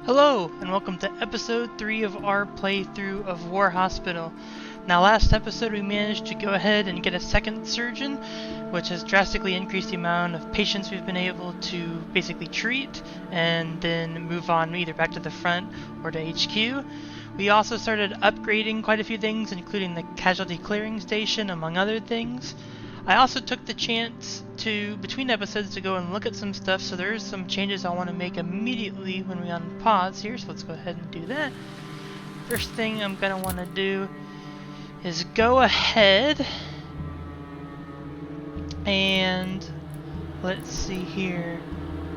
Hello, and welcome to episode 3 of our playthrough of War Hospital. Now, last episode we managed to go ahead and get a second surgeon, which has drastically increased the amount of patients we've been able to basically treat, and then move on either back to the front or to HQ. We also started upgrading quite a few things, including the casualty clearing station, among other things. I also took the chance to, between episodes, to go and look at some stuff, so there's some changes I want to make immediately when we unpause here, so let's go ahead and do that. First thing I'm going to want to do is go ahead and, let's see here,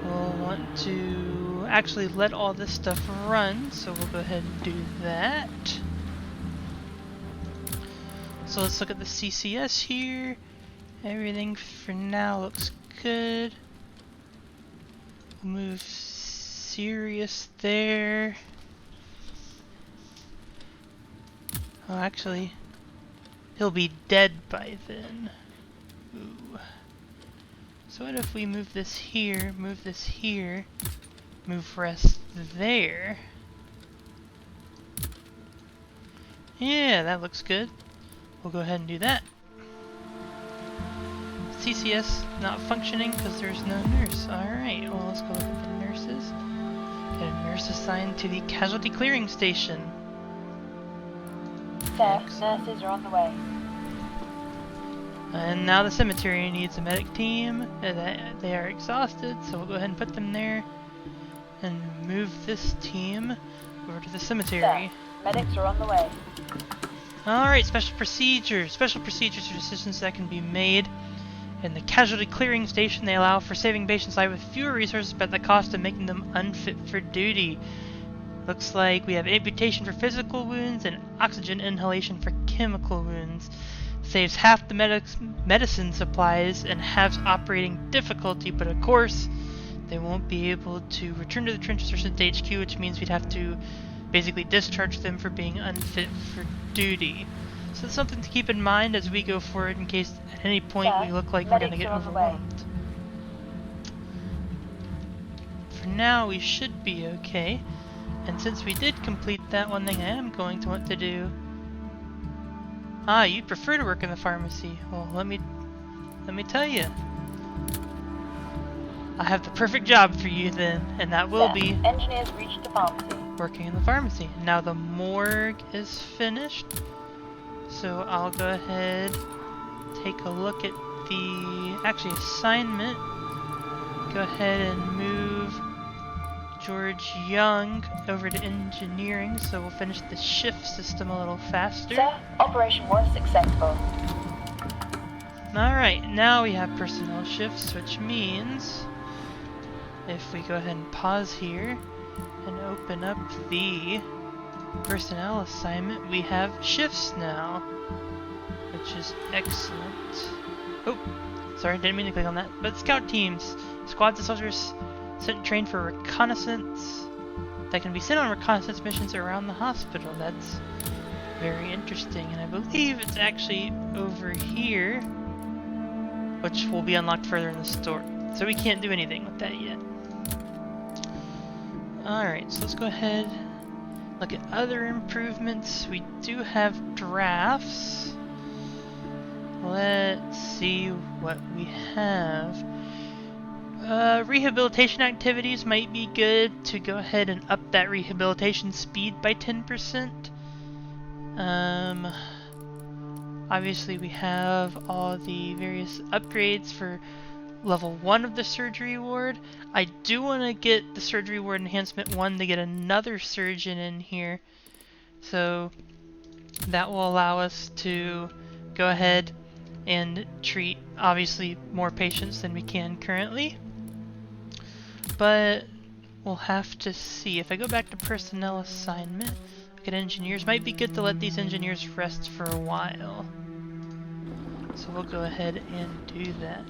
we'll want to actually let all this stuff run, so we'll go ahead and do that. So let's look at the CCS here. Everything for now looks good. We'll move Sirius there. Oh, actually, he'll be dead by then. Ooh. So what if we move this here, move rest there? Yeah, that looks good. We'll go ahead and do that. CCS not functioning because there's no nurse. Alright, well, let's go look at the nurses. Get a nurse assigned to the casualty clearing station. Sir, nurses are on the way. And now the cemetery needs a medic team. They are exhausted, so we'll go ahead and put them there. And move this team over to the cemetery. Sir, medics are on the way. Alright, special procedures. Special procedures are decisions that can be made. In the casualty clearing station, they allow for saving patients' lives with fewer resources but at the cost of making them unfit for duty. Looks like we have amputation for physical wounds and oxygen inhalation for chemical wounds. Saves half the medicine supplies and halves operating difficulty, but of course, they won't be able to return to the trenches or sent to HQ, which means we'd have to basically discharge them for being unfit for duty. So it's something to keep in mind as we go forward in case at any point we look like we're going to get overwhelmed. For now, we should be okay. And since we did complete that, one thing I am going to want to do... Ah, you'd prefer to work in the pharmacy. Well, let me tell you. I have the perfect job for you then, and that will be... Engineers reached the pharmacy. Working in the pharmacy. Now the morgue is finished. So I'll go ahead, take a look at the assignment. Go ahead and move George Young over to engineering, so we'll finish the shift system a little faster. Sir, operation was successful. Alright, now we have personnel shifts, which means if we go ahead and pause here and open up the personnel assignment, we have shifts now, which is excellent. Oh, sorry, didn't mean to click on that. But scout teams, squads of soldiers sent trained for reconnaissance that can be sent on reconnaissance missions around the hospital. That's very interesting, and I believe it's actually over here, which will be unlocked further in the story. So we can't do anything with that yet. Alright, so let's go ahead. Look at other improvements. We do have drafts. Let's see what we have. Rehabilitation activities might be good to go ahead and up that rehabilitation speed by 10%. Obviously we have all the various upgrades for level 1 of the surgery ward. I do want to get the surgery ward enhancement 1 to get another surgeon in here. So that will allow us to go ahead and treat obviously more patients than we can currently. But we'll have to see. If I go back to personnel assignment, look at engineers. Might be good to let these engineers rest for a while. So we'll go ahead and do that.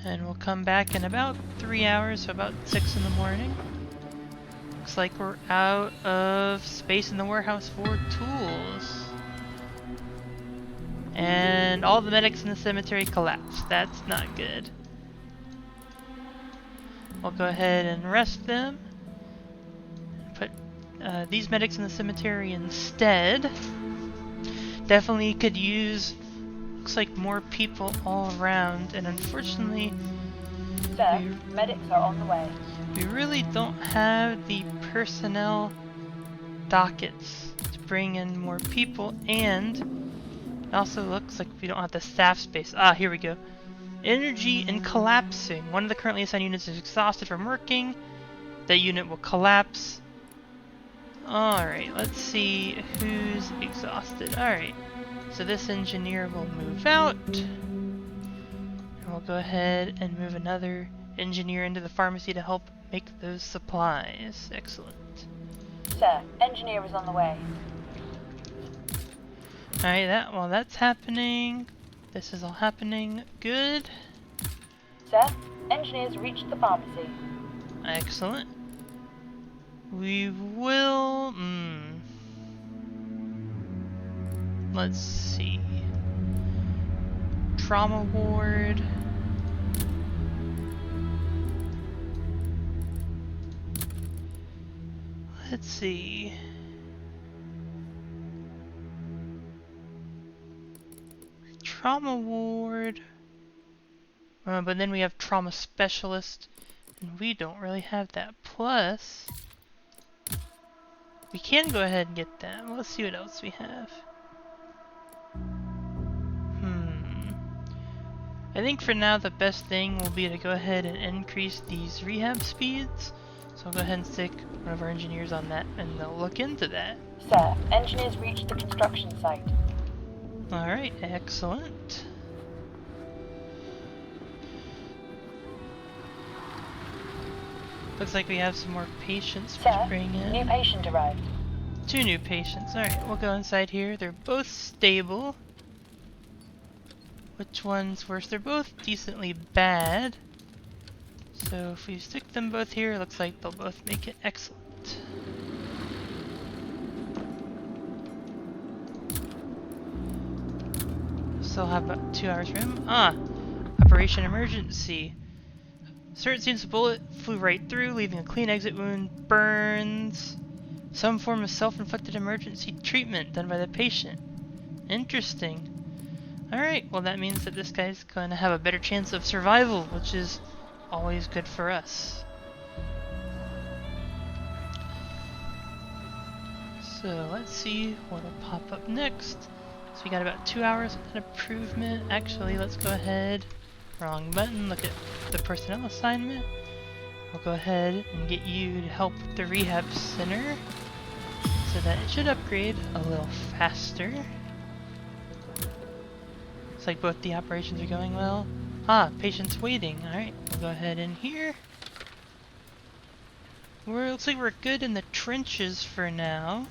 And we'll come back in about 3 hours, so about 6 in the morning. Looks like we're out of space in the warehouse for tools. And all the medics in the cemetery collapsed. That's not good. we'll go ahead and rest them. Put these medics in the cemetery instead. Definitely could use, looks like, more people all around, and unfortunately, Sir, medics are on the way. we really don't have the personnel dockets to bring in more people, and it also looks like we don't have the staff space. Ah, here we go. Energy and collapsing. One of the currently assigned units is exhausted from working. That unit will collapse. Alright, let's see who's exhausted. Alright, so this engineer will move out. And we'll go ahead and move another engineer into the pharmacy to help make those supplies. Excellent. Sir, engineer is on the way. Alright, while that's happening, this is all happening. Good. Sir, engineers reached the pharmacy. Excellent. We will... let's see. Trauma ward. Let's see. Trauma ward. But then we have trauma specialist, and we don't really have that. Plus, we can go ahead and get that. Let's see what else we have. I think for now the best thing will be to go ahead and increase these rehab speeds. So I'll go ahead and stick one of our engineers on that, and they'll look into that. Sir, engineers reached the construction site. Alright, excellent. Looks like we have some more patients to Sir, bring in. new patient arrived. 2 new patients. Alright, we'll go inside here. They're both stable. Which one's worse? They're both decently bad. So if we stick them both here, it looks like they'll both make it excellent. Still have about 2 hours for him. Operation Emergency. Sir, it seems the bullet flew right through, leaving a clean exit wound, burns. Some form of self-inflicted emergency treatment done by the patient. Interesting. Alright, well that means that this guy's going to have a better chance of survival, which is always good for us. So let's see what'll pop up next. So we got about 2 hours of improvement. Actually, let's go ahead. Wrong button. Look at the personnel assignment. We'll go ahead and get you to help with the rehab center so that it should upgrade a little faster. Looks like both the operations are going well. Patient's waiting. Alright, we'll go ahead in here. Looks like we're good in the trenches for now.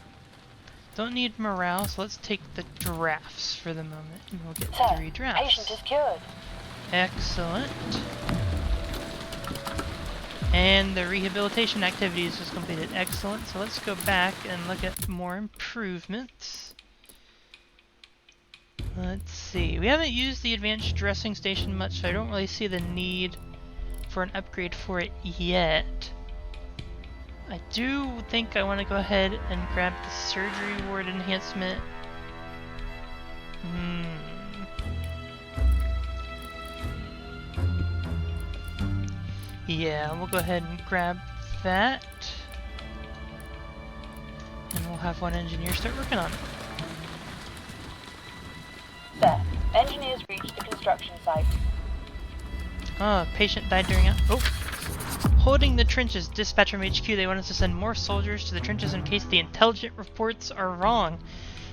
Don't need morale, so let's take the drafts for the moment, and we'll get Sir, 3 drafts. patient is cured. Excellent. And the rehabilitation activities was completed. Excellent. So let's go back and look at more improvements. Let's see. We haven't used the advanced dressing station much, so I don't really see the need for an upgrade for it yet. I do think I want to go ahead and grab the surgery ward enhancement. Yeah, we'll go ahead and grab that. And we'll have one engineer start working on it. Sir, engineers reached the construction site. Patient died during holding the trenches. Dispatch from HQ. They want us to send more soldiers to the trenches in case the intelligent reports are wrong.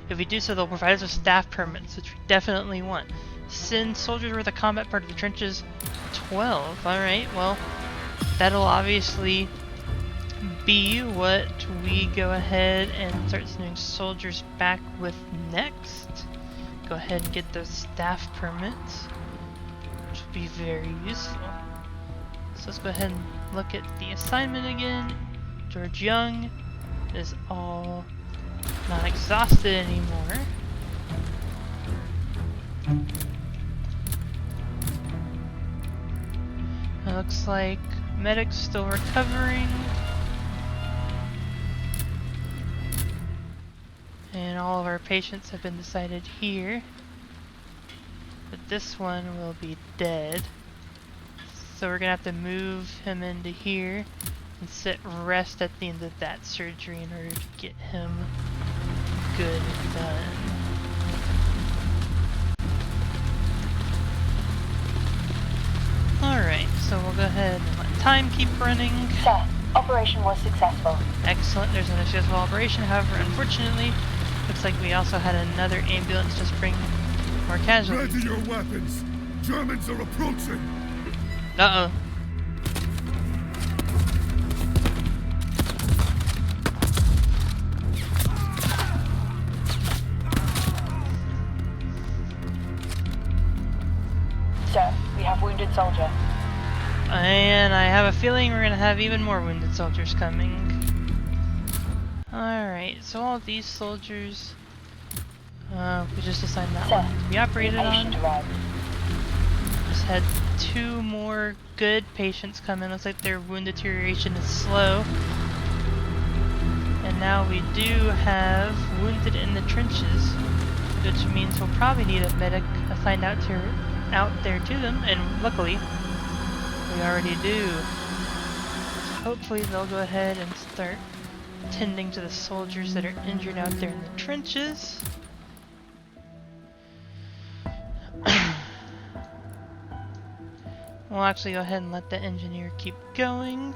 If we do so, they'll provide us with staff permits, which we definitely want. Send soldiers with a combat part of the trenches. 12. Alright, well, that'll obviously be what we go ahead and start sending soldiers back with next. Go ahead and get those staff permits, which will be very useful. So let's go ahead and look at the assignment again. George Young is all not exhausted anymore. looks like medic's still recovering. And all of our patients have been decided here. But this one will be dead. So we're gonna have to move him into here and sit rest at the end of that surgery in order to get him good and done. Alright, so we'll go ahead and let time keep running. Sir, operation was successful. Excellent, there's an successful operation. However, unfortunately, looks like we also had another ambulance just bring more casualties. Ready your weapons! Germans are approaching! Uh-oh. Sir, we have wounded soldier. And I have a feeling we're gonna have even more wounded soldiers coming. Alright, so all these soldiers... we just assigned that Sir, one to be operated on. patient arrived. Just had 2 more good patients come in. Looks like their wound deterioration is slow. And now we do have wounded in the trenches, which means we'll probably need a medic assigned out there to them, and luckily we already do. So hopefully they'll go ahead and start tending to the soldiers that are injured out there in the trenches. We'll actually go ahead and let the engineer keep going.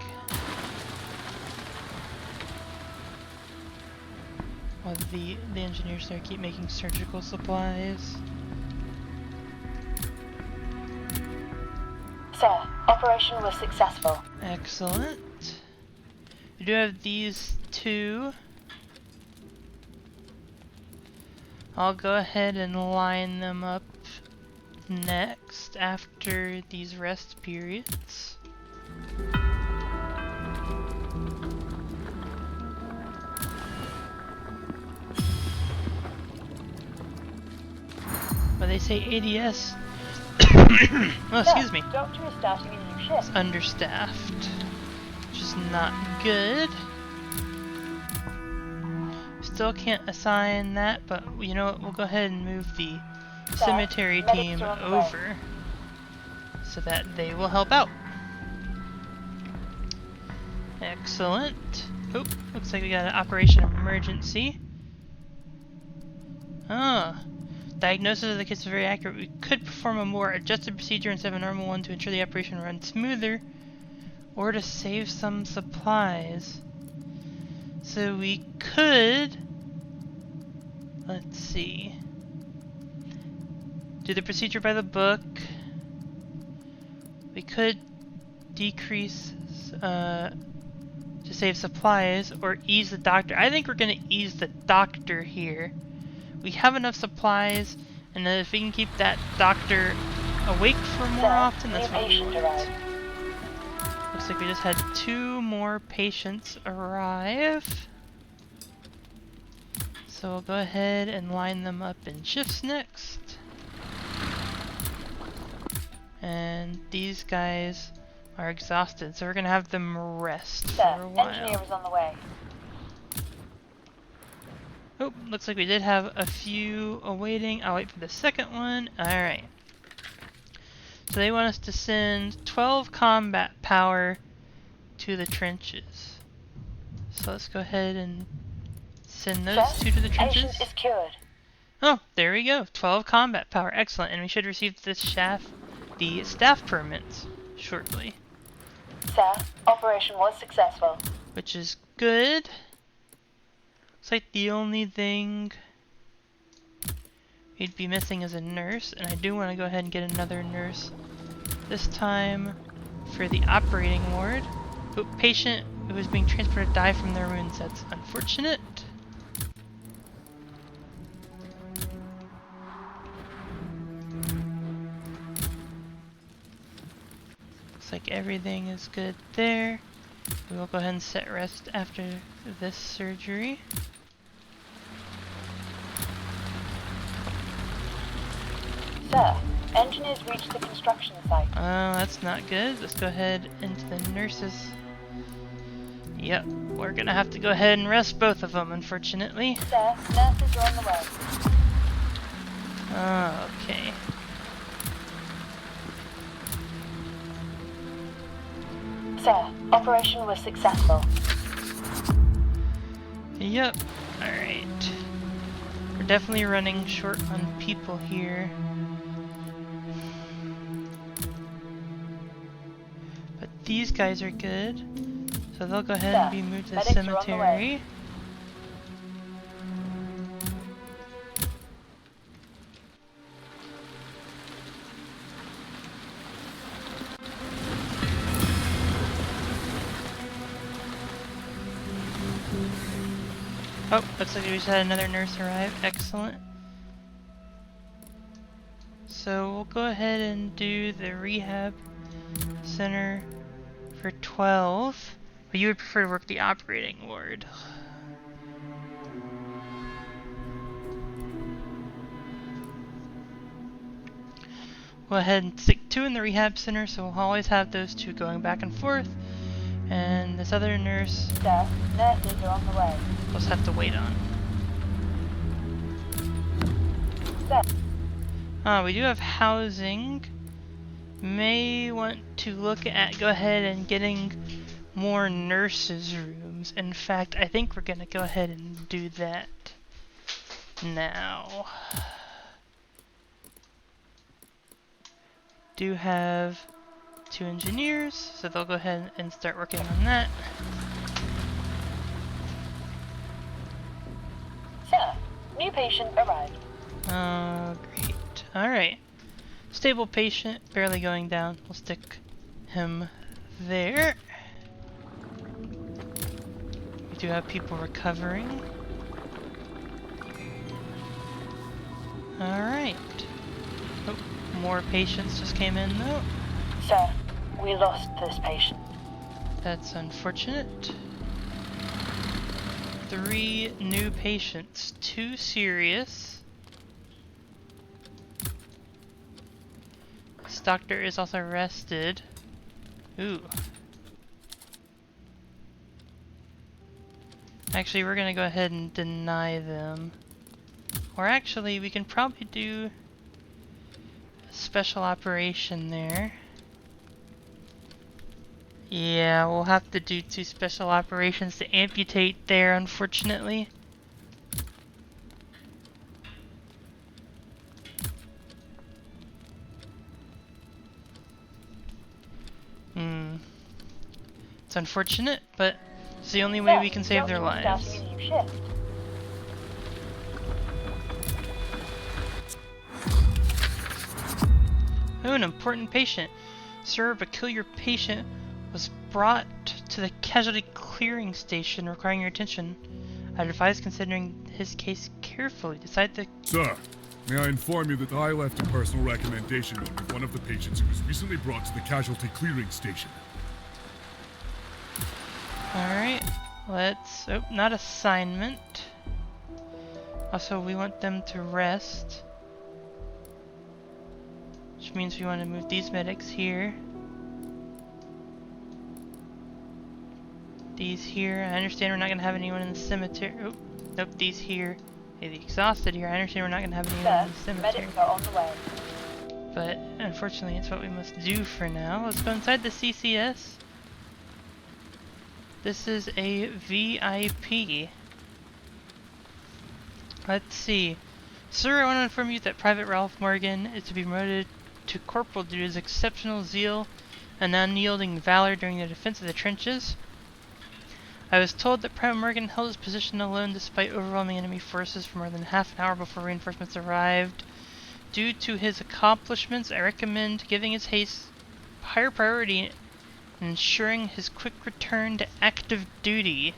While the engineers there keep making surgical supplies. Sir, operation was successful. Excellent. We do have these 2. I'll go ahead and line them up next after these rest periods. But they say ADS. Oh, excuse me. Doctor is starting a new shift. It's understaffed, which is not good. Still can't assign that, but you know what? We'll go ahead and move the cemetery team over so that they will help out. Excellent. Oh, looks like we got an operation emergency. Ah. Diagnosis of the case is very accurate. We could perform a more adjusted procedure instead of a normal one to ensure the operation runs smoother, or to save some supplies. So we could, let's see, do the procedure by the book. We could decrease to save supplies, or ease the doctor. I think we're gonna ease the doctor here. We have enough supplies, and then if we can keep that doctor awake for more often, that's what we want. Looks like we just had 2 more patients arrive. So we'll go ahead and line them up in shifts next. And these guys are exhausted, so we're gonna have them rest for a while. Engineer is on the way. Oh, looks like we did have a few awaiting. I'll wait for the second one. Alright. So they want us to send 12 combat power to the trenches. So let's go ahead and send those 2 to the trenches. Patient is cured. Oh, there we go. 12 combat power. Excellent. And we should receive the staff permits shortly. Sir, operation was successful. Which is good. Looks like the only thing we'd be missing is a nurse, and I do want to go ahead and get another nurse. This time for the operating ward. Oh, patient who is being transported died from their wounds. That's unfortunate. Looks like everything is good there. We will go ahead and set rest after this surgery. Sir, Engineers reached the construction site. Oh, that's not good. Let's go ahead into the nurses. Yep, we're gonna have to go ahead and rest both of them, unfortunately. Sir, nurses are on the way. Okay. Sir, operation was successful. Yep. Alright. We're definitely running short on people here. But these guys are good. So they'll go ahead and be moved to the Medics are on the cemetery. Oh, looks like we just had another nurse arrive. Excellent. So we'll go ahead and do the rehab center for 12. But you would prefer to work the operating ward. Go ahead and stick 2 in the rehab center, so we'll always have those 2 going back and forth. And this other nurse, Sir, nurses are on the way. we'll just have to wait on. Sir, We do have housing. May want to look at go ahead and getting more nurses' rooms. In fact, I think we're gonna go ahead and do that now. Do have 2 engineers, so they'll go ahead and start working on that. sir, new patient arrived. Oh, great. Alright. Stable patient, barely going down. We'll stick him there. We do have people recovering. Alright. Oh, more patients just came in though. Sir, we lost this patient. That's unfortunate. 3 new patients, 2 serious. This doctor is also arrested. Ooh. Actually, we're gonna go ahead and deny them. Or actually, we can probably do a special operation there. Yeah, we'll have to do 2 special operations to amputate there, unfortunately. It's unfortunate, but it's the only way we can save their lives. Starting a new shift. Oh, an important patient. Sir, a peculiar patient was brought to the casualty clearing station requiring your attention. I'd advise considering his case carefully. Decide to... Sir, may I inform you that I left a personal recommendation note with one of the patients who was recently brought to the casualty clearing station. Alright, let's... Oh, not assignment. Also, we want them to rest. Which means we want to move these medics here. These here. I understand we're not going to have anyone in the cemetery. Oh, nope, these here. Hey, the exhausted here. I understand we're not going to have anyone in the Sir, cemetery. medics are on the way. But unfortunately, it's what we must do for now. Let's go inside the CCS. This is a VIP. Let's see. Sir, I want to inform you that Private Ralph Morgan is to be promoted to corporal due to his exceptional zeal and unyielding valor during the defense of the trenches. I was told that Private Morgan held his position alone despite overwhelming enemy forces for more than half an hour before reinforcements arrived. Due to his accomplishments, I recommend giving his haste higher priority and ensuring his quick return to active duty.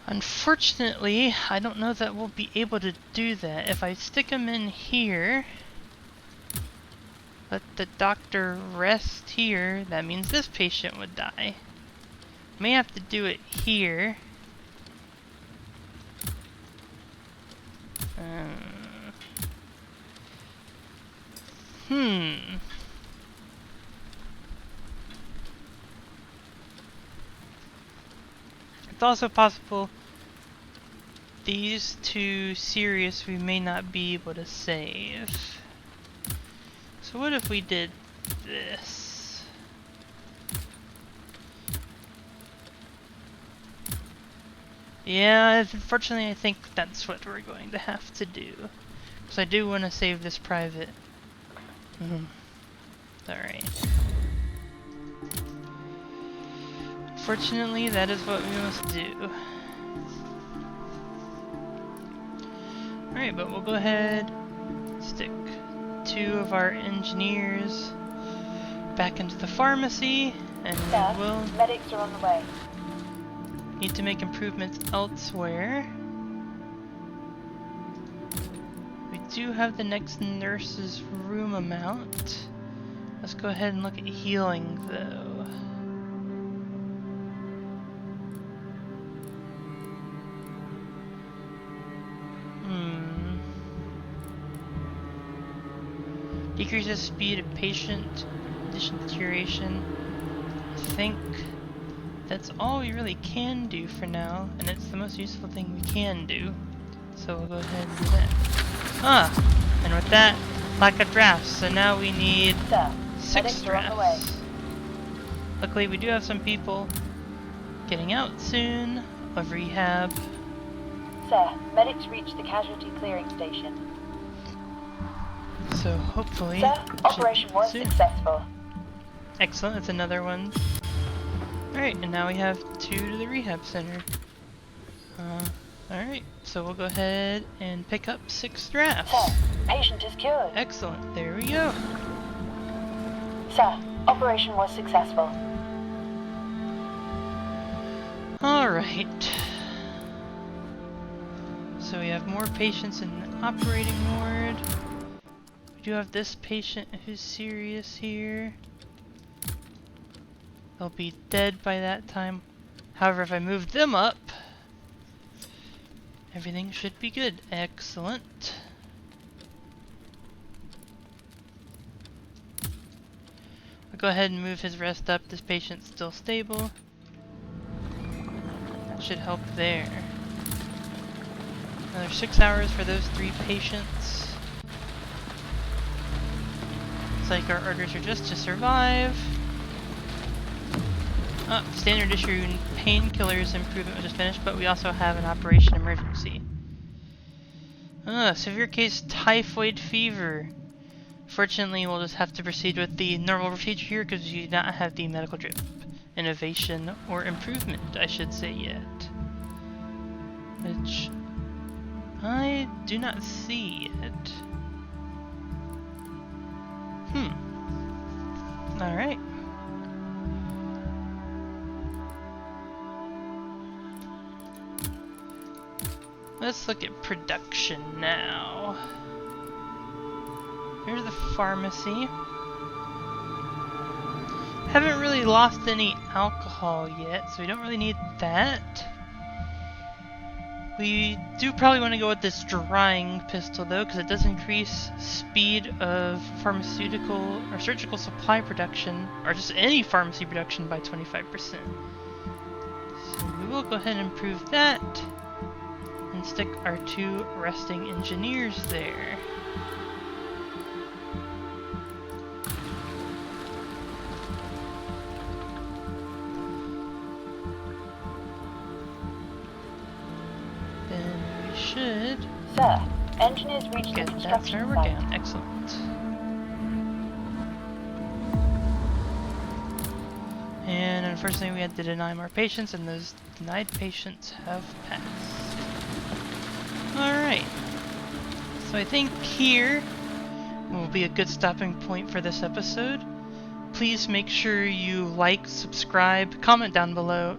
Unfortunately, I don't know that we'll be able to do that. If I stick him in here, let the doctor rest here, that means this patient would die. May have to do it here. It's also possible these two serious we may not be able to save. So what if we did this? Yeah, unfortunately I think that's what we're going to have to do. Because I do want to save this private. Alright. Fortunately, that is what we must do. Alright, but we'll go ahead, stick 2 of our engineers back into the pharmacy, and Sir, we'll medics are on the way. need to make improvements elsewhere. We do have the next nurse's room amount. Let's go ahead and look at healing, though. Decreases speed of patient condition deterioration. I think that's all we really can do for now, and it's the most useful thing we can do. So we'll go ahead and do that. And with that, lack of drafts. So now we need Sir, 6 medics are on the way. drafts. Luckily, we do have some people getting out soon of rehab. Sir, medics reached the casualty clearing station. So hopefully, Sir, should operation be was soon. successful. Excellent, that's another one. Alright, and now we have 2 to the rehab center. Alright, so we'll go ahead and pick up 6 drafts. Sir, patient is cured. Excellent, there we go. Sir, operation was successful. Alright. So we have more patients in the operating ward. We do have this patient who's serious here. They'll be dead by that time. However, if I move them up, everything should be good. Excellent. I'll go ahead and move his rest up. This patient's still stable. That should help there. Another 6 hours for those 3 patients. Looks like our orders are just to survive. Standard issue painkillers improvement was just finished, but we also have an operation emergency. Severe case typhoid fever. Fortunately, we'll just have to proceed with the normal procedure here because we do not have the medical drip. Innovation or improvement, I should say, yet. Which I do not see it. Alright. Let's look at production now. Here's the pharmacy. Haven't really lost any alcohol yet, so we don't really need that. We do probably want to go with this drying pistol though, because it does increase speed of pharmaceutical or surgical supply production, or just any pharmacy production by 25%. So we will go ahead and improve that, and stick our 2 resting engineers there. Should Sir, engineers reached the get that construction server site. down. Excellent. And unfortunately we had to deny more patients, and those denied patients have passed. Alright. So I think here will be a good stopping point for this episode. Please make sure you like, subscribe, comment down below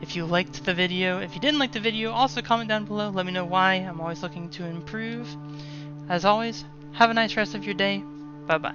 if you liked the video. If you didn't like the video, also comment down below. Let me know why. I'm always looking to improve. As always, have a nice rest of your day. Bye-bye.